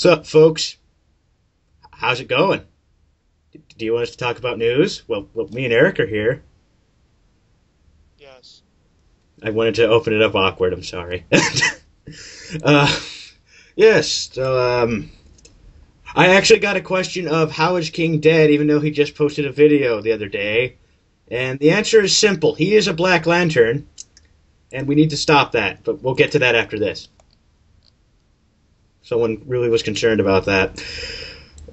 Sup, folks? How's it going? Do you want us to talk about news? Well, me and Eric are here. Yes. I wanted to open it up awkward. I'm sorry. uh, yes. I actually got a question of how is King dead, even though he just posted a video the other day, and the answer is simple. He is a Black Lantern, and we need to stop that. But we'll get to that after this. Someone really was concerned about that.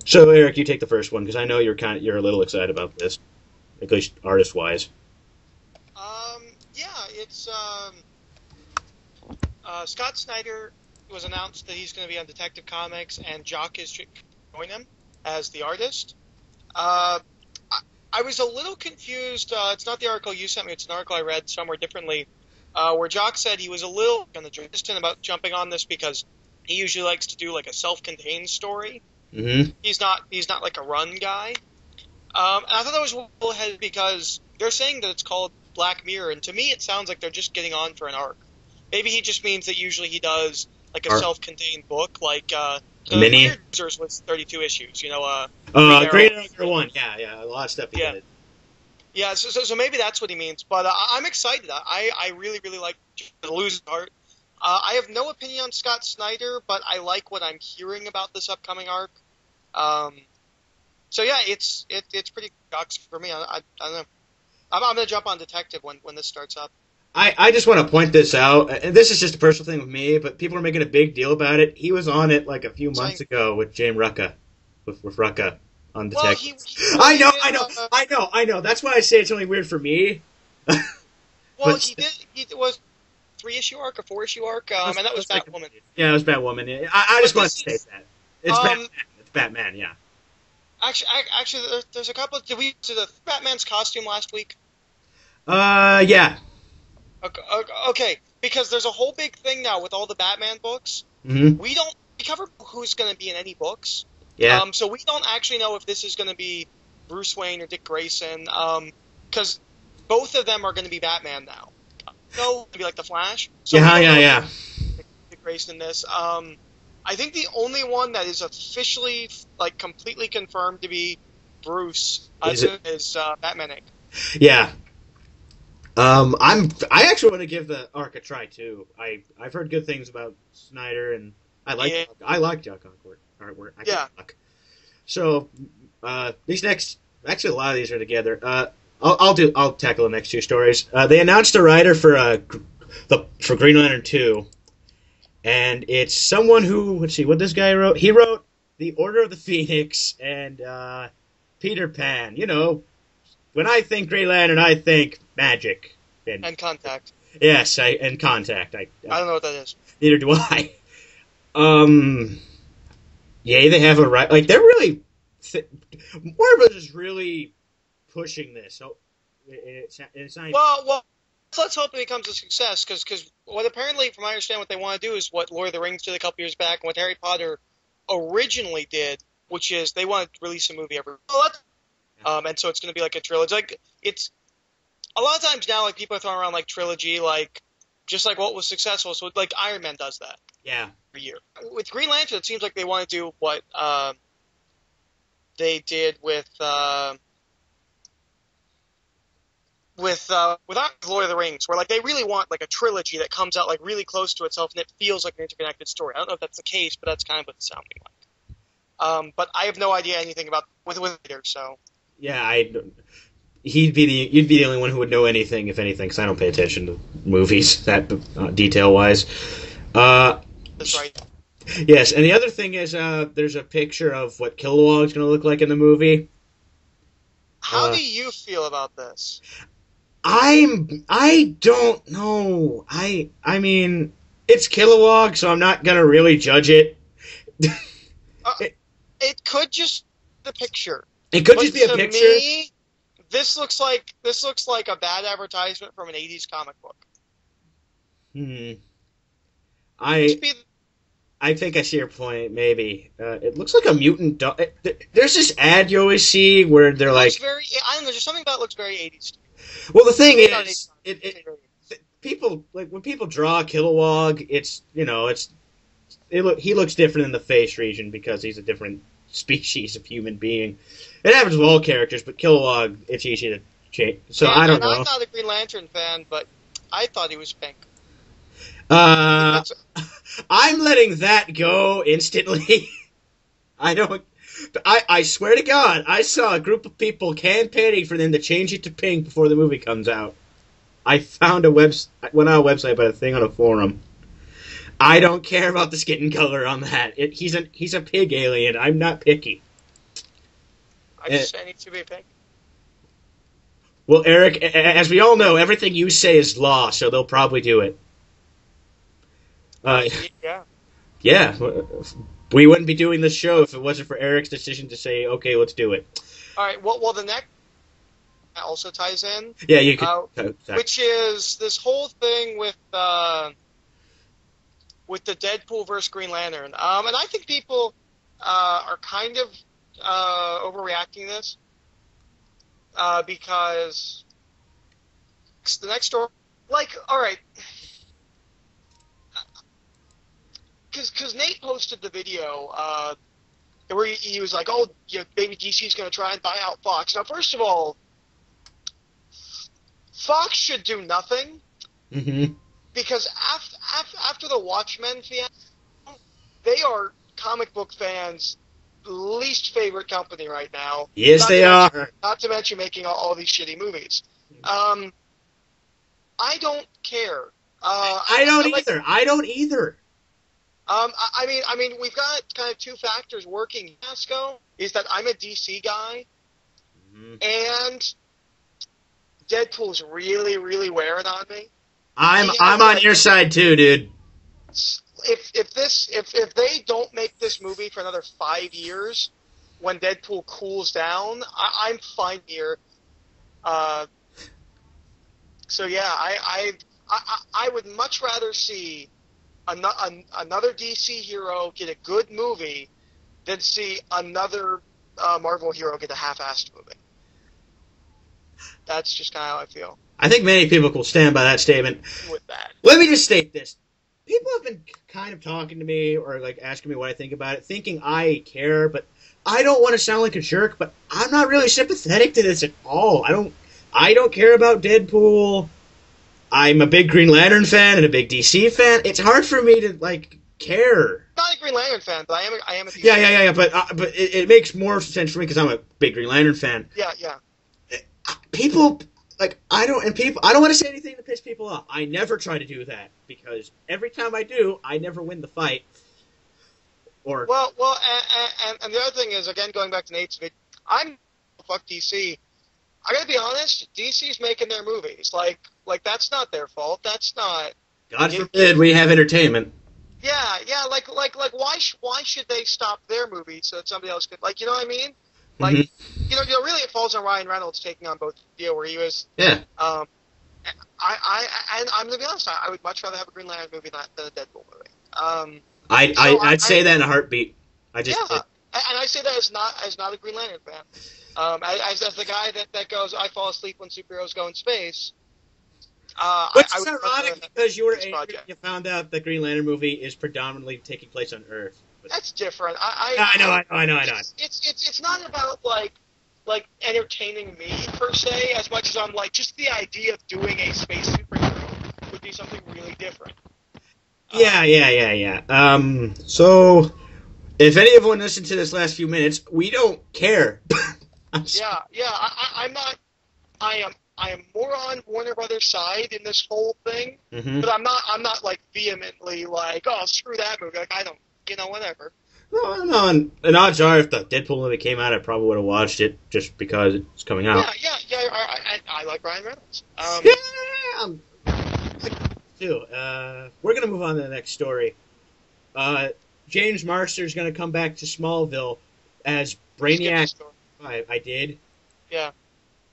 So, Eric, you take the first one because I know you're a little excited about this, at least artist-wise. Yeah, it's Scott Snyder was announced that he's going to be on Detective Comics, and Jock is joining him as the artist. I was a little confused. It's not the article you sent me; it's an article I read somewhere differently, where Jock said he was a little hesitant about jumping on this because he usually likes to do like a self-contained story. Mm-hmm. He's not like a run guy. And I thought that was a little heavy because they're saying that it's called Black Mirror, and to me it sounds like they're just getting on for an arc. Maybe he just means that usually he does like a self-contained book, like the Mini. Marsters was 32 issues. Green Arrow 1. Yeah, a lot of stuff he did. Yeah, so maybe that's what he means. But I'm excited. I really like the losing part. I have no opinion on Scott Snyder, but I like what I'm hearing about this upcoming arc. So yeah, it's pretty shocks for me. I don't know. I'm gonna jump on Detective when this starts up. I just want to point this out, and this is just a personal thing with me, but people are making a big deal about it. He was on it like a few months ago with James Rucka, with Rucka on Detective. Well, I know. That's why I say it's only weird for me. Well, he was 3-issue arc, a 4-issue arc, and that was Batwoman. Yeah, it was Batwoman. I just want to say that. It's Batman. It's Batman, yeah. Actually, there's a couple. Did we see the Batman's costume last week? Yeah. Okay, because there's a whole big thing now with all the Batman books. Mm-hmm. We cover who's going to be in any books. Yeah. So we don't actually know if this is going to be Bruce Wayne or Dick Grayson. Because both of them are going to be Batman now. No, to be like the Flash. So yeah. Dick Grayson in this. I think the only one that is officially like completely confirmed to be Bruce is Batman Inc. Yeah. I actually want to give the arc a try too. I've heard good things about Snyder, and I like Jock artwork. Jock. So these next, actually a lot of these are together. I'll tackle the next two stories. They announced a writer for Green Lantern 2, and it's someone who, let's see what this guy wrote. He wrote The Order of the Phoenix and Peter Pan. You know, when I think Green Lantern, I think magic and Contact. Yes, and Contact. I don't know what that is. Neither do I. Yeah, they have a right. Like they're really Marvel is really pushing this. So it's not. Well, let's hope it becomes a success because what apparently, from my understanding, what they want to do is what Lord of the Rings did a couple years back and what Harry Potter originally did, which is they want to release a movie every. And so it's going to be like a trilogy. Like it's a lot of times now, like people are throwing around like trilogy, like just like what was successful. So like Iron Man does that. Yeah. Every year with Green Lantern, it seems like they want to do what they did with Lord of the Rings, where like they really want like a trilogy that comes out like really close to itself and it feels like an interconnected story. I don't know if that's the case, but that's kind of what it's sounding like. But I have no idea anything about with Peter, so. Yeah, you'd be the only one who would know anything, if anything, because I don't pay attention to movies that detail wise. That's right. Yes, and the other thing is there's a picture of what Kilowog's going to look like in the movie. How do you feel about this? I don't know. I mean, it's Kilowog, so I'm not going to really judge it. It could just be the picture. It could just be a picture. To me, this looks like a bad advertisement from an 80s comic book. I think I see your point. Maybe it looks like a mutant dog. There's this ad you always see where they're like, I don't know. There's something about it looks very 80s. Well, the thing is, people like when people draw Kilowog, it's he looks different in the face region because he's a different species of human being. It happens with all characters, but Kilowog, it's easy to change. So I don't know. I'm not a Green Lantern fan, but I thought he was pink. I'm letting that go instantly. I swear to God, I saw a group of people campaigning for them to change it to pink before the movie comes out. I found went on a website, but a thing on a forum. I don't care about the skin color on that. He's a pig alien. I'm not picky. I just say it needs to be pink. Well, Eric, as we all know, everything you say is law, so they'll probably do it. Yeah. Yeah. We wouldn't be doing this show if it wasn't for Eric's decision to say, okay, let's do it. All right. Well, the next also ties in. Yeah, you could. Which is this whole thing with the Deadpool versus Green Lantern. And I think people are kind of overreacting this because the next story, like, all right. Because Nate posted the video where he was like, "Oh, maybe DC's going to try and buy out Fox." Now, first of all, Fox should do nothing because after the Watchmen fiasco, they are comic book fans' least favorite company right now. Yes, they are. Not to mention making all these shitty movies. I don't care. I don't either. I mean, we've got kind of two factors working. Fiasco is that I'm a DC guy, and Deadpool's really, really wearing on me. I'm on your side too, dude. If they don't make this movie for another 5 years, when Deadpool cools down, I'm fine here. So yeah, I would much rather see another DC hero get a good movie than see another Marvel hero get a half-assed movie. That's just kind of how I feel. I think many people will stand by that statement. With that, let me just state this: people have been kind of talking to me or like asking me what I think about it, thinking I care, but I don't want to sound like a jerk. But I'm not really sympathetic to this at all. I don't care about Deadpool. I'm a big Green Lantern fan and a big DC fan. It's hard for me to like care. I'm not a Green Lantern fan, but I am a DC fan. But it makes more sense for me because I'm a big Green Lantern fan. Yeah. People I don't want to say anything to piss people off. I never try to do that because every time I do, I never win the fight. And the other thing is, again, going back to Nate's video, fuck DC. I gotta be honest, DC's making their movies. Like that's not their fault. That's not. God forbid we have entertainment. Yeah. Like why should they stop their movies so that somebody else could, you know what I mean? Like, really it falls on Ryan Reynolds taking on both the deal where he was. Yeah. I'm gonna be honest. I would much rather have a Green Lantern movie than a Deadpool movie. I'd say that in a heartbeat. And I say that as not a Green Lantern fan. As the guy that goes, I fall asleep when superheroes go in space. Which is ironic because you found out the Green Lantern movie is predominantly taking place on Earth. That's different. I know. It's not about like entertaining me per se as much as I'm like just the idea of doing a space superhero would be something really different. Yeah. So if any of you listened to this last few minutes, we don't care. I'm not. I am more on Warner Brothers' side in this whole thing, but I'm not like vehemently like, oh, screw that movie. Like I don't, whatever. No, and odds are if the Deadpool movie came out, I probably would have watched it just because it's coming out. Yeah. I like Ryan Reynolds. Too. We're gonna move on to the next story. James Marsters gonna come back to Smallville as Brainiac. I did. Yeah.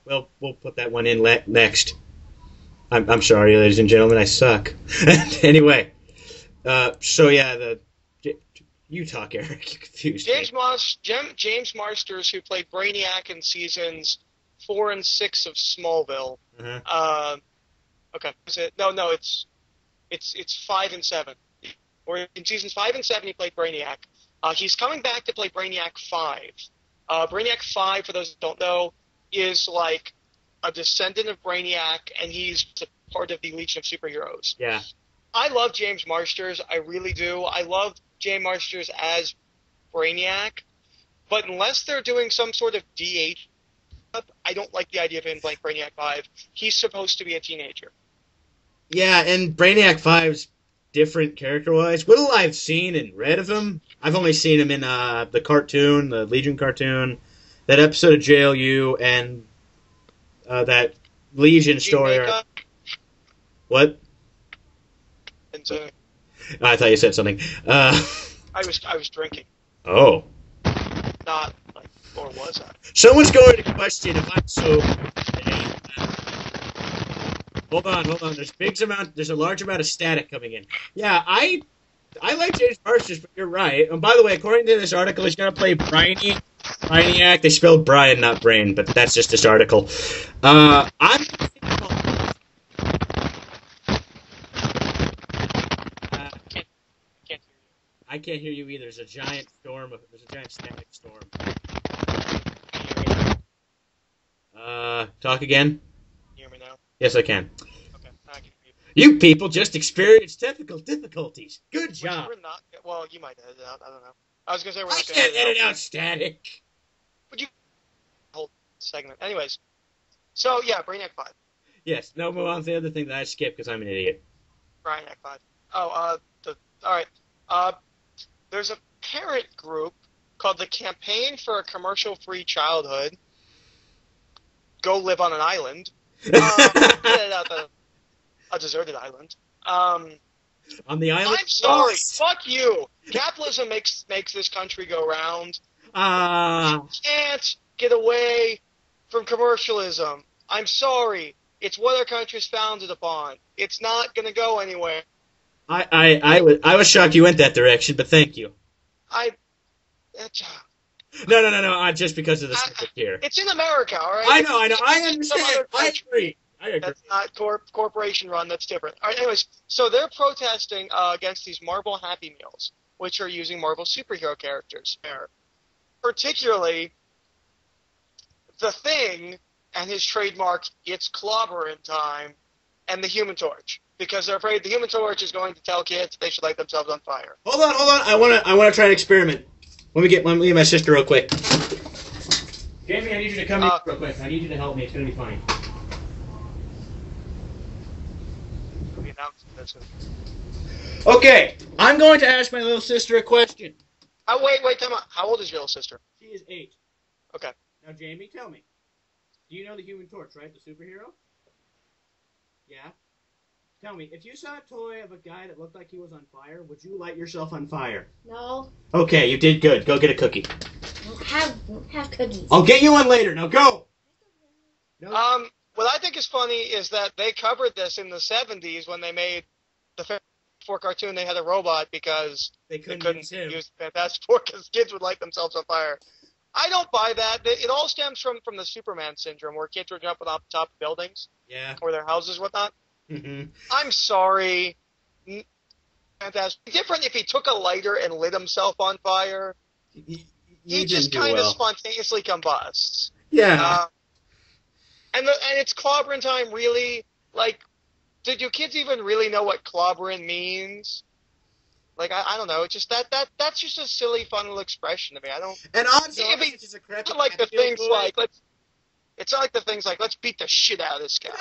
Well, we'll put that one in next. I'm sorry, ladies and gentlemen, I suck. Anyway, you talk, Eric. You confused me. James Marsters, who played Brainiac in seasons 4 and 6 of Smallville. Okay. Is it? No, it's 5 and 7. or in seasons 5 and 7 he played Brainiac. He's coming back to play Brainiac 5. Brainiac 5, for those who don't know, is like a descendant of Brainiac, and he's a part of the Legion of Superheroes. Yeah. I love James Marsters. I really do. I love James Marsters as Brainiac. But unless they're doing some sort of DH, I don't like the idea of him playing Brainiac 5. He's supposed to be a teenager. Yeah, and Brainiac 5's different character-wise. Little I've seen and read of him. I've only seen him in the cartoon, the Legion cartoon, that episode of JLU, and that Legion story. What? I thought you said something. I was drinking. Oh. Not like, or was I? Someone's going to question if I'm sober. Hold on. There's a large amount of static coming in. Yeah, I like James Marsters, but you're right. And by the way, according to this article, he's going to play Brainiac. They spelled Brian, not Brain, but that's just this article. I can't hear you either. There's a giant static storm. Talk again? Can you hear me now? Yes, I can. Okay, now I can hear you. You people just experienced technical difficulties. Good job. We're not. Well, you might edit it out. I don't know. I was gonna say we're I not can't edit out static. Would you whole segment? Anyways, so yeah, Brainiac 5. Yes. No, move on to the other thing that I skipped because I'm an idiot. Brainiac 5. Oh, all right. There's a parent group called the Campaign for a Commercial-Free Childhood. Go live on an island. A deserted island. On the island? I'm sorry. Fuck you. Capitalism makes this country go round. You can't get away from commercialism. I'm sorry. It's what our country's founded upon. It's not going to go anywhere. I was shocked you went that direction, but thank you. No, just because of the subject here. It's in America, all right? I know, I understand. I agree. That's not corporation run, that's different. All right, anyways, so they're protesting against these Marvel Happy Meals, which are using Marvel superhero characters. Particularly, The Thing and his trademark, It's Clobberin' Time, and the Human Torch. Because they're afraid the Human Torch is going to tell kids they should light themselves on fire. Hold on. I wanna try an experiment. Let me get my sister real quick. Jamie, I need you to come in real quick. I need you to help me. It's gonna be funny. Okay, I'm going to ask my little sister a question. Wait, time out. How old is your little sister? She is 8. Okay. Now, Jamie, tell me. Do you know the Human Torch, right? The superhero? Yeah? Tell me, if you saw a toy of a guy that looked like he was on fire, would you light yourself on fire? No. Okay, you did good. Go get a cookie. Have cookies. I'll get you one later. Now go! No. What I think is funny is that they covered this in the 70s when they made the Four cartoon. They had a robot because they couldn't use Fantastic Four because kids would light themselves on fire. I don't buy that. It all stems from the Superman syndrome where kids were jumping off the top of buildings. Yeah. Or their houses, whatnot. Mm-hmm. I'm sorry. Fantastic. Different if he took a lighter and lit himself on fire. He just kind of spontaneously combusts. Yeah. And it's clobbering time, really. Like, do kids even really know what clobbering means? Like, I don't know. It's just that's just a silly, fun little expression to me. I don't. And odds are, it's just a crap. It's not like the things like It's not like the things like, let's beat the shit out of this guy.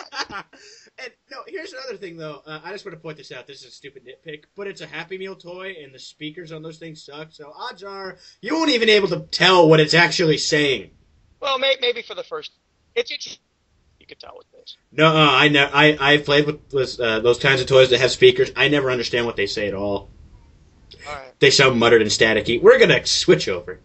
And no, here's another thing, though. I just want to point this out. This is a stupid nitpick, but it's a Happy Meal toy, and the speakers on those things suck. So odds are you won't even be able to tell what it's actually saying. Well, maybe for the first, it's you could tell what it is. No, I've played with those kinds of toys that have speakers. I never understand what they say at all. All right. They sound muttered and staticky. We're gonna switch over.